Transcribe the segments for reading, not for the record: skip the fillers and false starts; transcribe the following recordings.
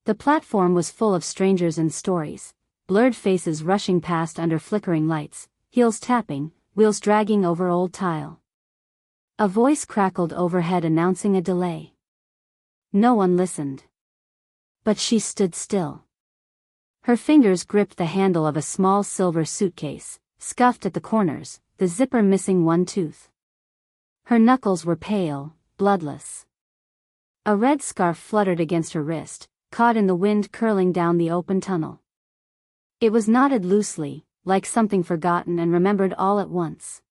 The platform was full of strangers and stories, blurred faces rushing past under flickering lights, heels tapping, wheels dragging over old tile. A voice crackled overhead announcing a delay. No one listened. But she stood still. Her fingers gripped the handle of a small silver suitcase, scuffed at the corners, the zipper missing one tooth. Her knuckles were pale, bloodless. A red scarf fluttered against her wrist, caught in the wind curling down the open tunnel. It was knotted loosely, like something forgotten and remembered all at once.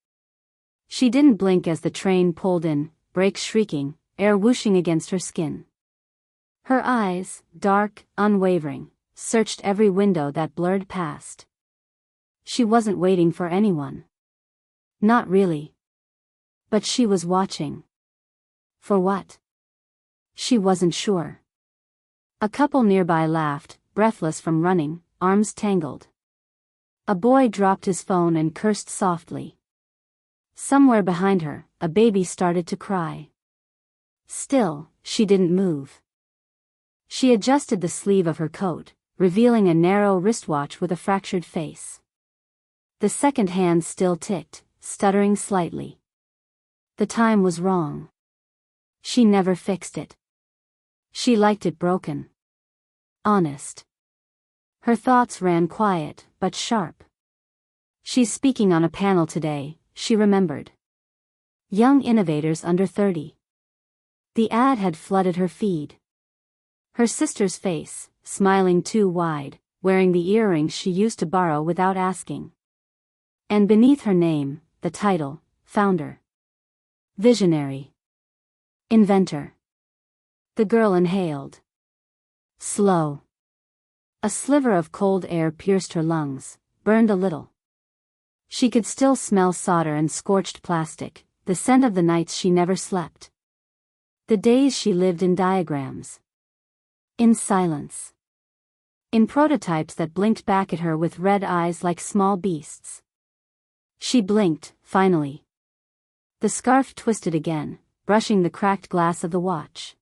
She didn't blink as the train pulled in, brakes shrieking, air whooshing against her skin. Her eyes, dark, unwavering, searched every window that blurred past. She wasn't waiting for anyone. Not really. But she was watching. For what? She wasn't sure. A couple nearby laughed, breathless from running, arms tangled. A boy dropped his phone and cursed softly. Somewhere behind her, a baby started to cry. Still, she didn't move. She adjusted the sleeve of her coat, revealing a narrow wristwatch with a fractured face. The second hand still ticked, stuttering slightly. The time was wrong. She never fixed it. She liked it broken. Honest. Her thoughts ran quiet, but sharp. She's speaking on a panel today, she remembered. Young innovators under 30. The ad had flooded her feed. Her sister's face, smiling too wide, wearing the earrings she used to borrow without asking. And beneath her name, the title, Founder. Visionary. Inventor. The girl inhaled. Slow. A sliver of cold air pierced her lungs, burned a little. She could still smell solder and scorched plastic, the scent of the nights she never slept. The days she lived in diagrams. In silence. In prototypes that blinked back at her with red eyes like small beasts. She blinked, finally. The scarf twisted again, brushing the cracked glass of the watch.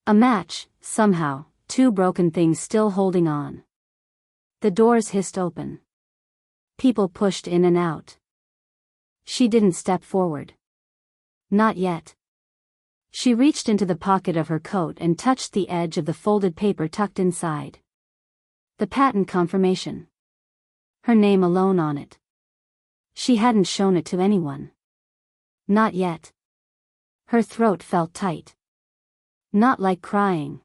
A match, somehow, two broken things still holding on. The doors hissed open. People pushed in and out. She didn't step forward. Not yet. She reached into the pocket of her coat and touched the edge of the folded paper tucked inside. The patent confirmation. Her name alone on it. She hadn't shown it to anyone. Not yet. Her throat felt tight. Not like crying.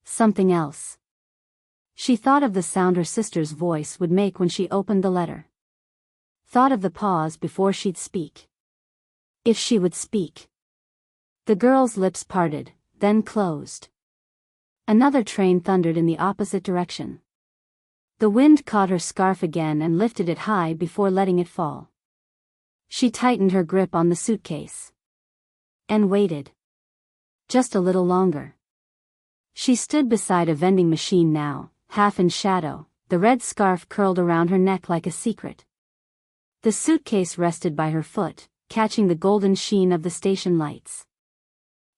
Something else. She thought of the sound her sister's voice would make when she opened the letter. Thought of the pause before she'd speak. If she would speak. The girl's lips parted, then closed. Another train thundered in the opposite direction. The wind caught her scarf again and lifted it high before letting it fall. She tightened her grip on the suitcase. And waited. Just a little longer. She stood beside a vending machine now, half in shadow, the red scarf curled around her neck like a secret. The suitcase rested by her foot, catching the golden sheen of the station lights.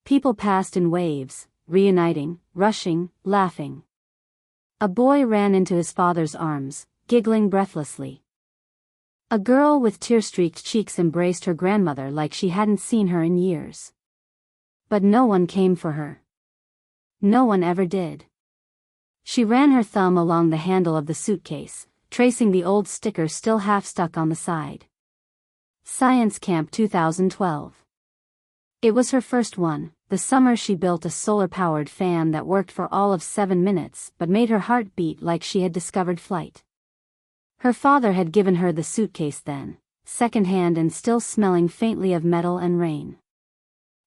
People passed in waves, reuniting, rushing, laughing. A boy ran into his father's arms, giggling breathlessly. A girl with tear-streaked cheeks embraced her grandmother like she hadn't seen her in years. But no one came for her. No one ever did. She ran her thumb along the handle of the suitcase, tracing the old sticker still half stuck on the side. Science Camp 2012. It was her first one, the summer she built a solar-powered fan that worked for all of 7 minutes but made her heart beat like she had discovered flight. Her father had given her the suitcase then, second-hand and still smelling faintly of metal and rain.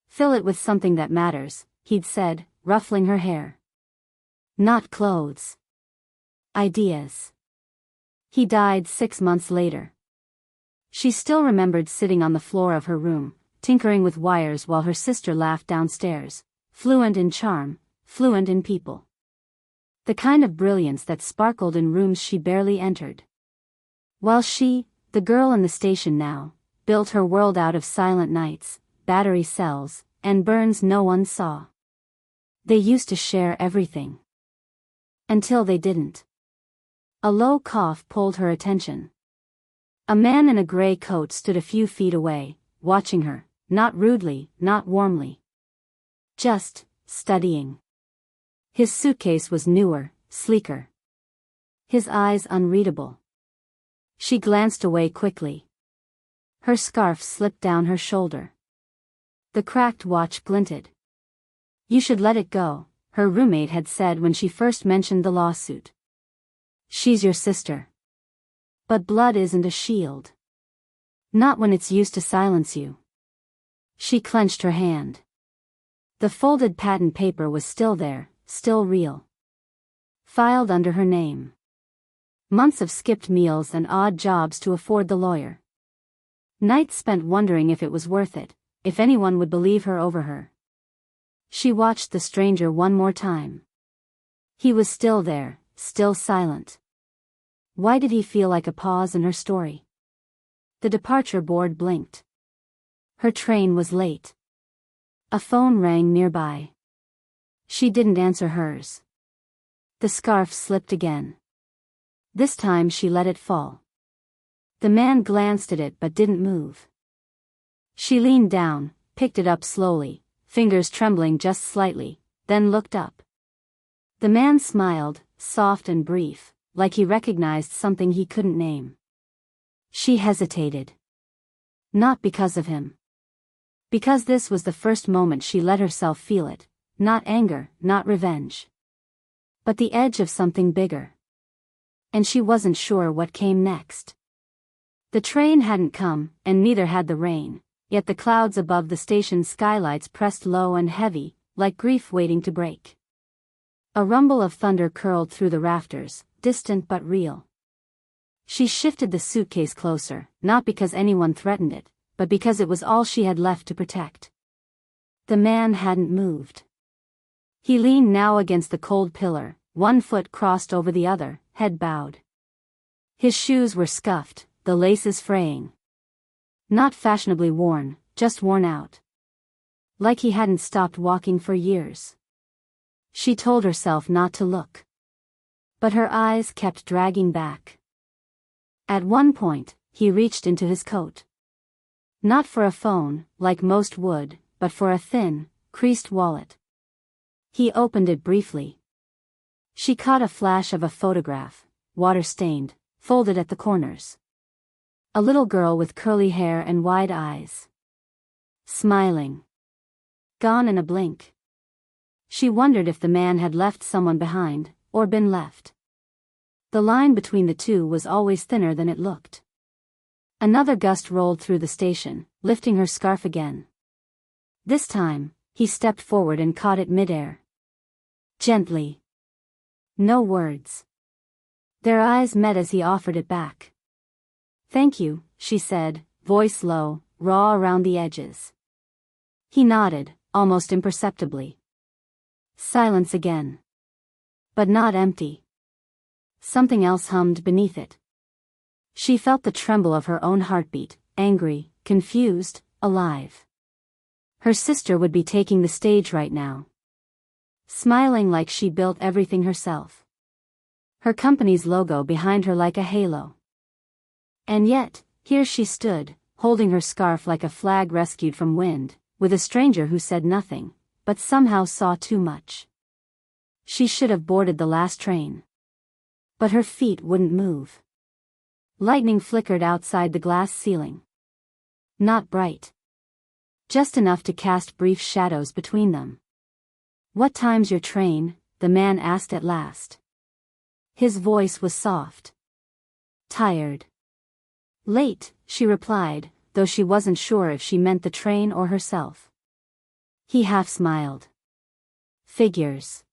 Fill it with something that matters, he'd said, ruffling her hair. Not clothes. Ideas. He died 6 months later. She still remembered sitting on the floor of her room, tinkering with wires while her sister laughed downstairs, fluent in charm, fluent in people. The kind of brilliance that sparkled in rooms she barely entered. While she, the girl in the station now, built her world out of silent nights, battery cells, and burns no one saw. They used to share everything. Until they didn't. A low cough pulled her attention. A man in a gray coat stood a few feet away, watching her, not rudely, not warmly. Just, studying. His suitcase was newer, sleeker. His eyes unreadable. She glanced away quickly. Her scarf slipped down her shoulder. The cracked watch glinted. "You should let it go," her roommate had said when she first mentioned the lawsuit. "She's your sister. But blood isn't a shield. Not when it's used to silence you." She clenched her hand. The folded patent paper was still there, still real. Filed under her name. Months of skipped meals and odd jobs to afford the lawyer. Nights spent wondering if it was worth it, if anyone would believe her over her. She watched the stranger one more time. He was still there, still silent. Why did he feel like a pause in her story? The departure board blinked. Her train was late. A phone rang nearby. She didn't answer hers. The scarf slipped again. This time she let it fall. The man glanced at it but didn't move. She leaned down, picked it up slowly, fingers trembling just slightly, then looked up. The man smiled, soft and brief, like he recognized something he couldn't name. She hesitated. Not because of him. Because this was the first moment she let herself feel it, not anger, not revenge. But the edge of something bigger. And she wasn't sure what came next. The train hadn't come, and neither had the rain, yet the clouds above the station's skylights pressed low and heavy, like grief waiting to break. A rumble of thunder curled through the rafters, distant but real. She shifted the suitcase closer, not because anyone threatened it, but because it was all she had left to protect. The man hadn't moved. He leaned now against the cold pillar, one foot crossed over the other, head bowed. His shoes were scuffed, the laces fraying. Not fashionably worn, just worn out. Like he hadn't stopped walking for years. She told herself not to look. But her eyes kept dragging back. At one point, he reached into his coat. Not for a phone, like most would, but for a thin, creased wallet. He opened it briefly. She caught a flash of a photograph, water-stained, folded at the corners. A little girl with curly hair and wide eyes. Smiling. Gone in a blink. She wondered if the man had left someone behind, or been left. The line between the two was always thinner than it looked. Another gust rolled through the station, lifting her scarf again. This time, he stepped forward and caught it midair. Gently. No words. Their eyes met as he offered it back. "Thank you," she said, voice low, raw around the edges. He nodded, almost imperceptibly. Silence again. But not empty. Something else hummed beneath it. She felt the tremble of her own heartbeat, angry, confused, alive. Her sister would be taking the stage right now. Smiling like she built everything herself. Her company's logo behind her like a halo. And yet, here she stood, holding her scarf like a flag rescued from wind, with a stranger who said nothing, but somehow saw too much. She should have boarded the last train. But her feet wouldn't move. Lightning flickered outside the glass ceiling. Not bright. Just enough to cast brief shadows between them. "What time's your train?" the man asked at last. His voice was soft. Tired. "Late," she replied, though she wasn't sure if she meant the train or herself. He half smiled. "Figures.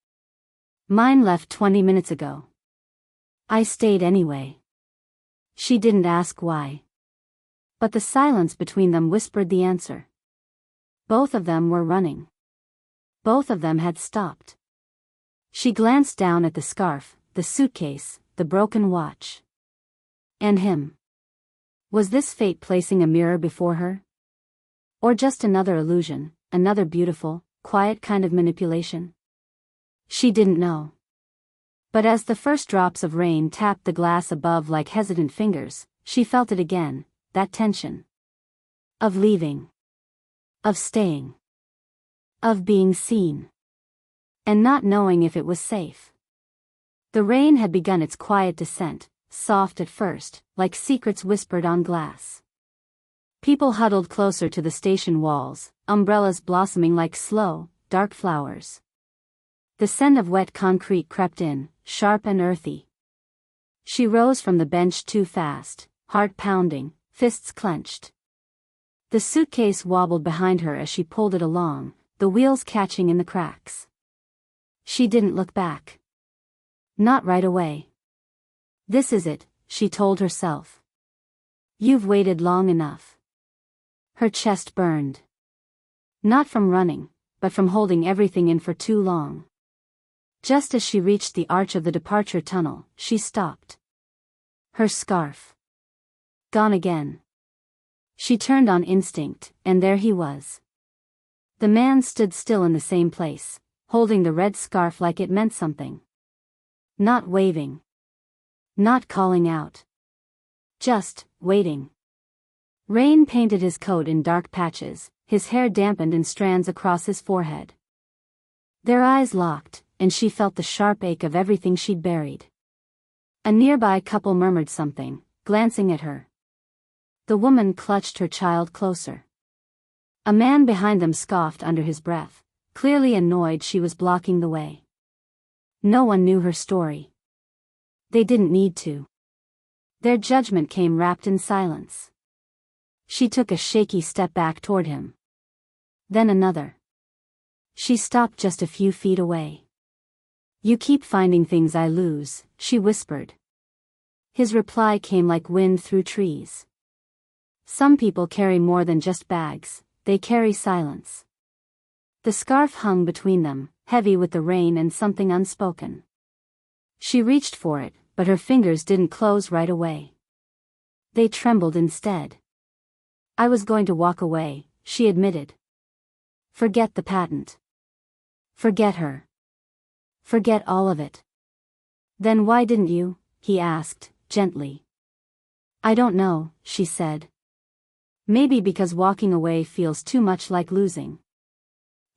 Mine left 20 minutes ago. I stayed anyway." She didn't ask why. But the silence between them whispered the answer. Both of them were running. Both of them had stopped. She glanced down at the scarf, the suitcase, the broken watch. And him. Was this fate placing a mirror before her? Or just another illusion, another beautiful, quiet kind of manipulation? She didn't know. But as the first drops of rain tapped the glass above like hesitant fingers, she felt it again, that tension. Of leaving. Of staying. Of being seen. And not knowing if it was safe. The rain had begun its quiet descent, soft at first, like secrets whispered on glass. People huddled closer to the station walls, umbrellas blossoming like slow, dark flowers. The scent of wet concrete crept in, sharp and earthy. She rose from the bench too fast, heart pounding, fists clenched. The suitcase wobbled behind her as she pulled it along, the wheels catching in the cracks. She didn't look back. Not right away. This is it, she told herself. You've waited long enough. Her chest burned. Not from running, but from holding everything in for too long. Just as she reached the arch of the departure tunnel, she stopped. Her scarf. Gone again. She turned on instinct, and there he was. The man stood still in the same place, holding the red scarf like it meant something. Not waving. Not calling out. Just waiting. Rain painted his coat in dark patches, his hair dampened in strands across his forehead. Their eyes locked, and she felt the sharp ache of everything she'd buried. A nearby couple murmured something, glancing at her. The woman clutched her child closer. A man behind them scoffed under his breath, clearly annoyed she was blocking the way. No one knew her story. They didn't need to. Their judgment came wrapped in silence. She took a shaky step back toward him. Then another. She stopped just a few feet away. You keep finding things I lose, she whispered. His reply came like wind through trees. Some people carry more than just bags, they carry silence. The scarf hung between them, heavy with the rain and something unspoken. She reached for it, but her fingers didn't close right away. They trembled instead. I was going to walk away, she admitted. Forget the patent. Forget her. Forget all of it. Then why didn't you? He asked, gently. I don't know, she said. Maybe because walking away feels too much like losing.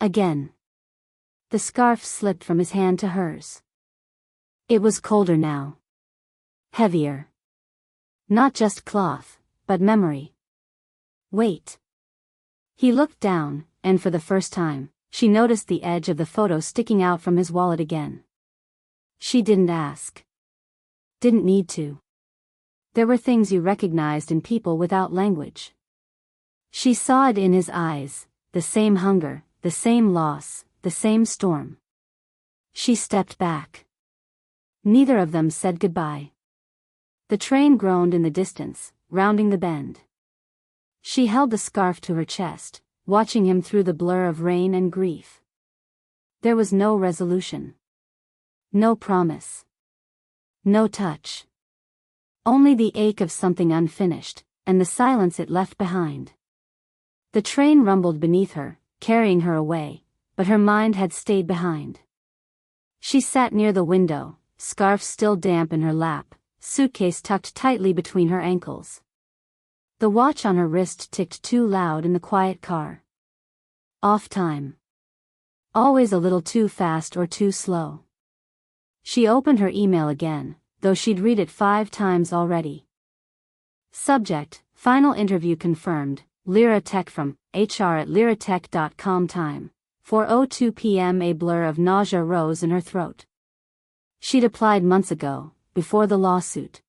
Again. The scarf slipped from his hand to hers. It was colder now. Heavier. Not just cloth, but memory. Wait. He looked down, and for the first time, she noticed the edge of the photo sticking out from his wallet again. She didn't ask. Didn't need to. There were things you recognized in people without language. She saw it in his eyes, the same hunger, the same loss, the same storm. She stepped back. Neither of them said goodbye. The train groaned in the distance, rounding the bend. She held the scarf to her chest, watching him through the blur of rain and grief. There was no resolution. No promise. No touch. Only the ache of something unfinished, and the silence it left behind. The train rumbled beneath her, carrying her away, but her mind had stayed behind. She sat near the window, scarf still damp in her lap, suitcase tucked tightly between her ankles. The watch on her wrist ticked too loud in the quiet car. Off time. Always a little too fast or too slow. She opened her email again, though she'd read it 5 times already. Subject, final interview confirmed, Lyra Tech from hr@lyratech.com. Time, 4:02 p.m. A blur of nausea rose in her throat. She'd applied months ago, before the lawsuit.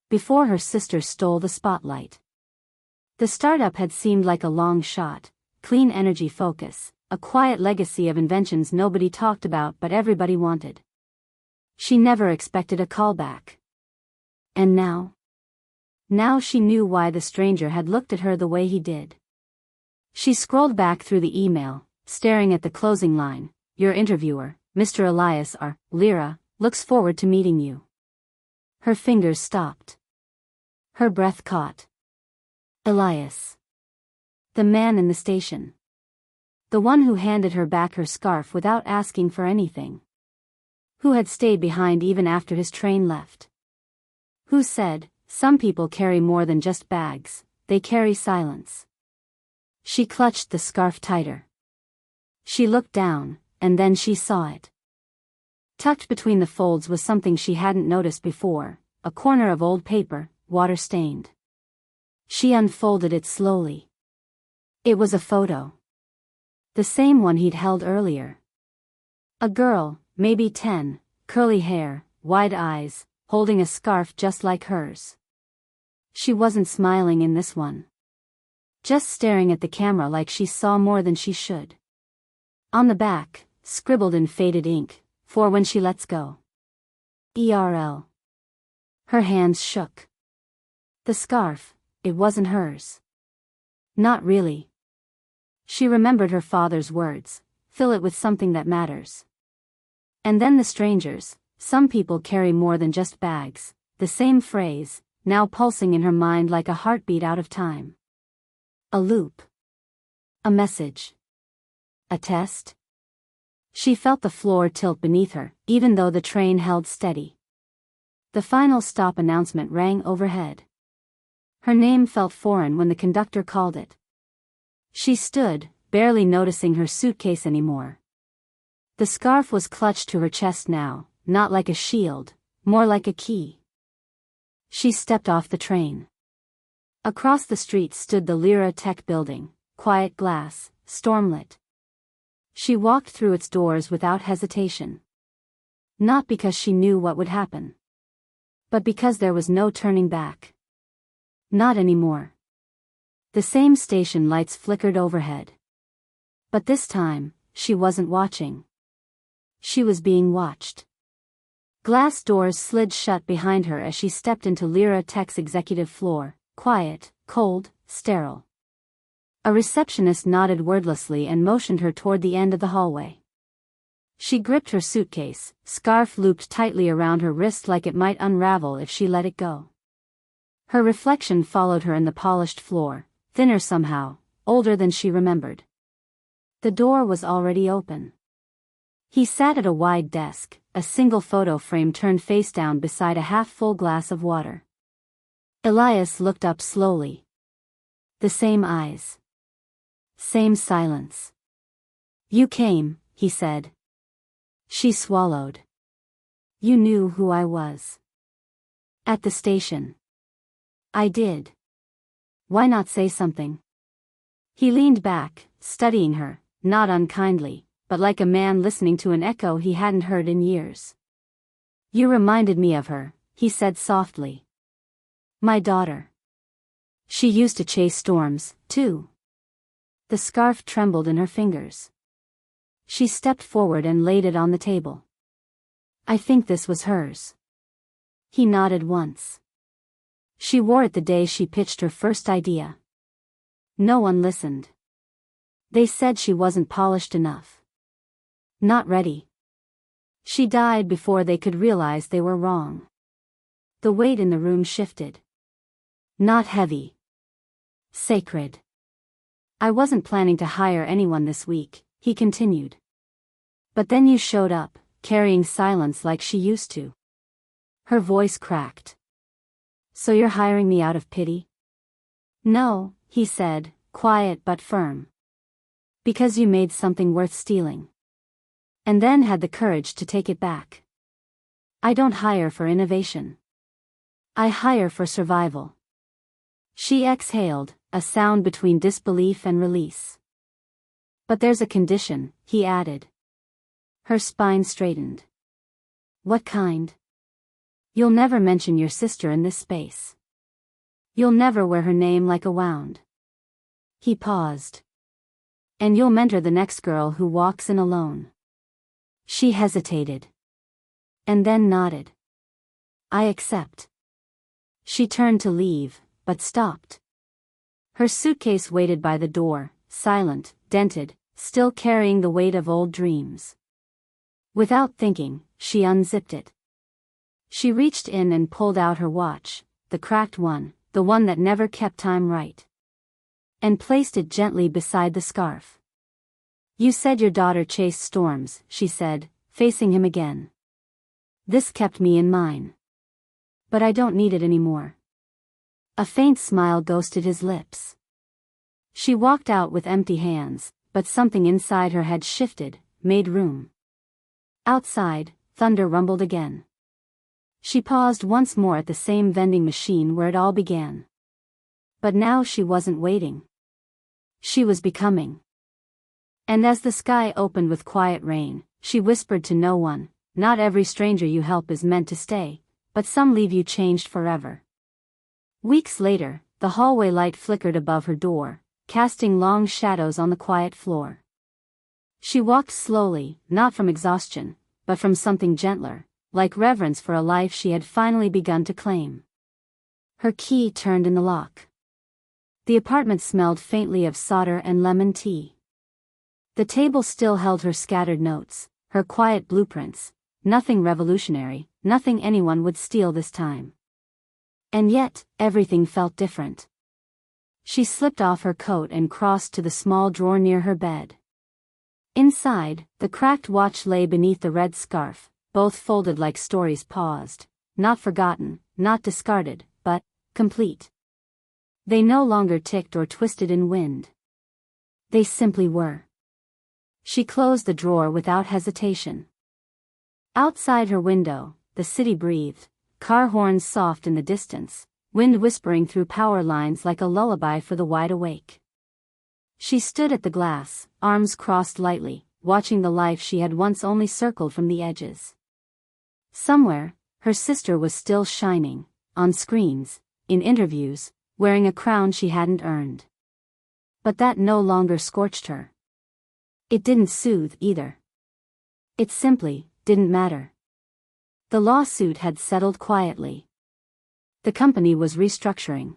Before her sister stole the spotlight. The startup had seemed like a long shot, clean energy focus, a quiet legacy of inventions nobody talked about but everybody wanted. She never expected a callback. And now? Now she knew why the stranger had looked at her the way he did. She scrolled back through the email, staring at the closing line. Your interviewer, Mr. Elias R. Lyra, looks forward to meeting you. Her fingers stopped. Her breath caught. Elias. The man in the station. The one who handed her back her scarf without asking for anything. Who had stayed behind even after his train left? Who said, "Some people carry more than just bags, they carry silence"? She clutched the scarf tighter. She looked down, and then she saw it. Tucked between the folds was something she hadn't noticed before, a corner of old paper, water-stained. She unfolded it slowly. It was a photo. The same one he'd held earlier. A girl, maybe 10, curly hair, wide eyes, holding a scarf just like hers. She wasn't smiling in this one. Just staring at the camera like she saw more than she should. On the back, scribbled in faded ink, "For when she lets go." ERL. Her hands shook. The scarf, it wasn't hers. Not really. She remembered her father's words, "Fill it with something that matters." And then the strangers, "Some people carry more than just bags," the same phrase, now pulsing in her mind like a heartbeat out of time. A loop. A message. A test? She felt the floor tilt beneath her, even though the train held steady. The final stop announcement rang overhead. Her name felt foreign when the conductor called it. She stood, barely noticing her suitcase anymore. The scarf was clutched to her chest now, not like a shield, more like a key. She stepped off the train. Across the street stood the Lyra Tech building, quiet glass, stormlit. She walked through its doors without hesitation. Not because she knew what would happen, but because there was no turning back. Not anymore. The same station lights flickered overhead. But this time, she wasn't watching. She was being watched. Glass doors slid shut behind her as she stepped into Lyra Tech's executive floor, quiet, cold, sterile. A receptionist nodded wordlessly and motioned her toward the end of the hallway. She gripped her suitcase, scarf looped tightly around her wrist like it might unravel if she let it go. Her reflection followed her in the polished floor, thinner somehow, older than she remembered. The door was already open. He sat at a wide desk, a single photo frame turned face down beside a half-full glass of water. Elias looked up slowly. The same eyes. Same silence. "You came," he said. She swallowed. "You knew who I was." "At the station." "I did." "Why not say something?" He leaned back, studying her, not unkindly, but like a man listening to an echo he hadn't heard in years. "You reminded me of her," he said softly. "My daughter. She used to chase storms, too." The scarf trembled in her fingers. She stepped forward and laid it on the table. "I think this was hers." He nodded once. "She wore it the day she pitched her first idea. No one listened. They said she wasn't polished enough. Not ready. She died before they could realize they were wrong." The weight in the room shifted. Not heavy. Sacred. "I wasn't planning to hire anyone this week," he continued. "But then you showed up, carrying silence like she used to." Her voice cracked. "So you're hiring me out of pity?" "No," he said, quiet but firm. "Because you made something worth stealing. And then had the courage to take it back. I don't hire for innovation. I hire for survival." She exhaled, a sound between disbelief and release. "But there's a condition," he added. Her spine straightened. "What kind?" "You'll never mention your sister in this space. You'll never wear her name like a wound." He paused. "And you'll mentor the next girl who walks in alone." She hesitated. And then nodded. "I accept." She turned to leave, but stopped. Her suitcase waited by the door, silent, dented, still carrying the weight of old dreams. Without thinking, she unzipped it. She reached in and pulled out her watch, the cracked one, the one that never kept time right. And placed it gently beside the scarf. "You said your daughter chased storms," she said, facing him again. This kept me in mine. But I don't need it anymore. A faint smile ghosted his lips. She walked out with empty hands, but something inside her had shifted, made room. Outside, thunder rumbled again. She paused once more at the same vending machine where it all began. But now she wasn't waiting. She was becoming. And as the sky opened with quiet rain, she whispered to no one, "Not every stranger you help is meant to stay, but some leave you changed forever." Weeks later, the hallway light flickered above her door, casting long shadows on the quiet floor. She walked slowly, not from exhaustion, but from something gentler, like reverence for a life she had finally begun to claim. Her key turned in the lock. The apartment smelled faintly of solder and lemon tea. The table still held her scattered notes, her quiet blueprints, nothing revolutionary, nothing anyone would steal this time. And yet, everything felt different. She slipped off her coat and crossed to the small drawer near her bed. Inside, the cracked watch lay beneath the red scarf, both folded like stories paused, not forgotten, not discarded, but complete. They no longer ticked or twisted in wind. They simply were. She closed the drawer without hesitation. Outside her window, the city breathed, car horns soft in the distance, wind whispering through power lines like a lullaby for the wide awake. She stood at the glass, arms crossed lightly, watching the life she had once only circled from the edges. Somewhere, her sister was still shining, on screens, in interviews, wearing a crown she hadn't earned. But that no longer scorched her. It didn't soothe either. It simply didn't matter. The lawsuit had settled quietly. The company was restructuring.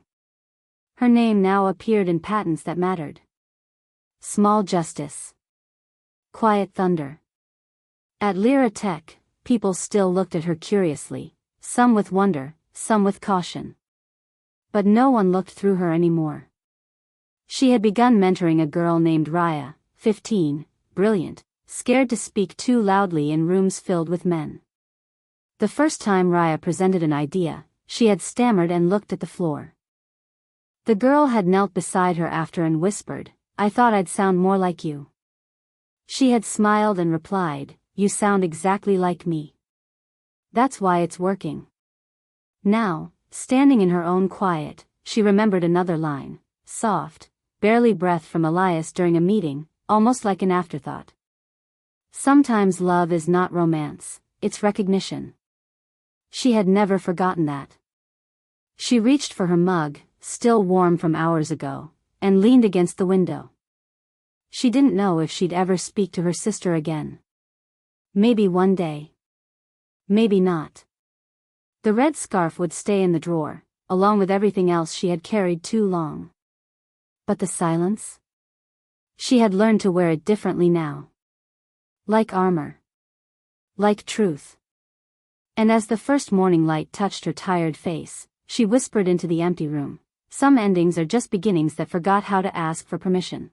Her name now appeared in patents that mattered. Small justice. Quiet thunder. At Lyra Tech, people still looked at her curiously, some with wonder, some with caution. But no one looked through her anymore. She had begun mentoring a girl named Raya, 15, brilliant, scared to speak too loudly in rooms filled with men. The first time Raya presented an idea, she had stammered and looked at the floor. The girl had knelt beside her after and whispered, "I thought I'd sound more like you." She had smiled and replied, "You sound exactly like me. That's why it's working." Now, standing in her own quiet, she remembered another line, soft, barely breath from Elias during a meeting, almost like an afterthought. Sometimes love is not romance, it's recognition. She had never forgotten that. She reached for her mug, still warm from hours ago, and leaned against the window. She didn't know if she'd ever speak to her sister again. Maybe one day. Maybe not. The red scarf would stay in the drawer, along with everything else she had carried too long. But the silence? She had learned to wear it differently now. Like armor. Like truth. And as the first morning light touched her tired face, she whispered into the empty room, "Some endings are just beginnings that forgot how to ask for permission."